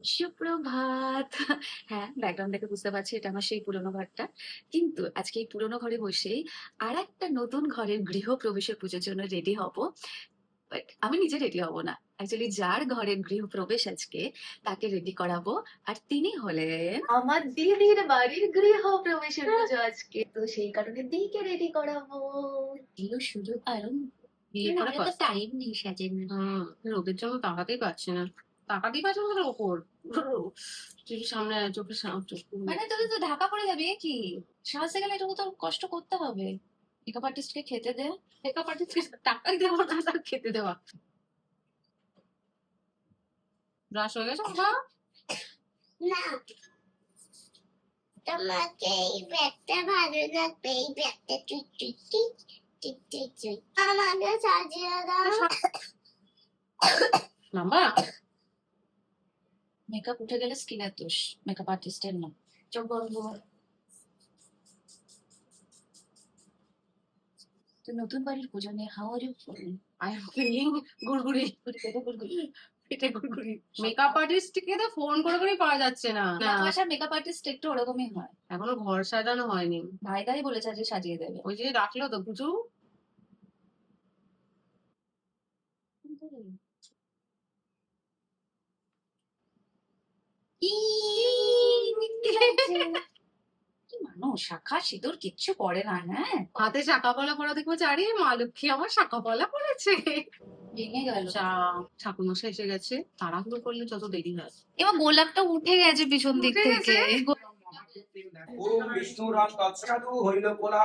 সুপ্রভাত। হ্যাঁ, ব্যাকগ্রাউন্ড দেখে বুঝতে পারছি এটা আমার সেই পুরোনো ঘরটা। কিন্তু আজকে এই পুরোনো ঘরে বসেই আরেকটা নতুন ঘরের গৃহপ্রবেশের পুজোর জন্য রেডি হব। বাট আমি নিজে রেডি হব না। অ্যাকচুয়ালি যার ঘরের গৃহপ্রবেশ আজকে তাকে রেডি করাবো। আর তিনি হলেন আমার দিদির বাড়ির গৃহপ্রবেশের পুজো আজকে। তো সেই কারণে দিদিকে রেডি করাবো। এলো সুযোগ আরো বিয়ে না, করার আমার তো তো টাইম নেই সাজের না। রোদের জন্য তাকাতেই পারছি না। তাকাতেই পারছি না তোর ওপর। চোখের সামনে চোখের সামনে চোখ মানে তোদের তো ঢাকা পড়ে যাবে এ কি? সাজতে গেলে এটুকু তো কষ্ট করতে হবে। মেকআপ আর্টিস্টকে খেতে দে। মেকআপ আর্টিস্টকে টাকাই দেবো না তার খেতে দেওয়া। ব্রাশ হয়ে গেছে বাবা? না, তোমাকে এই ব্যাগটা ভালো লাগবে। এই ব্যাগটা তুই তুই তুই তুই তুই তুই আমাকে সাজিয়ে দাও। মামা মেকআপ উঠে গেলে স্কিনের দোষ, মেকআপ আর্টিস্টের না। চোখ বন্ধ। তো নতুন বাড়ির পুজো নিয়ে how are you feeling? I am feeling গুড়গুড়ি। পেটে গুড়গুড়ি। পেটে গুড়গুড়ি। মেকআপ আর্টিস্টকে তো ফোন করে করে পাওয়া যাচ্ছে না। বাসার মেকআপ আর্টিস্ট একটু ওরকমই হয়। এখনো ঘর সাজানো হয়নি। ভাইদাই বলেছে যে সাজিয়ে দেবে। ওই যে রাখলো তো পুজো। কি মানুষ, শাখা সিঁদুর কিচ্ছু পড়ে না। হ্যাঁ, হাতে শাখা পলা পরা দেখবো আরে মা লক্ষ্মী আমার শাখা পলা পড়েছে। ভেঙে গেল। ঠাকুর মশাই এসে গেছে, তাড়াহুড়ো করলে যত দেরি হয়। এবার গোলাপটা উঠে গেছে পিছন দিক উঠে থেকে। গেছে? ওম বিষ্ণুরাম তৎসাধু হইল কোলা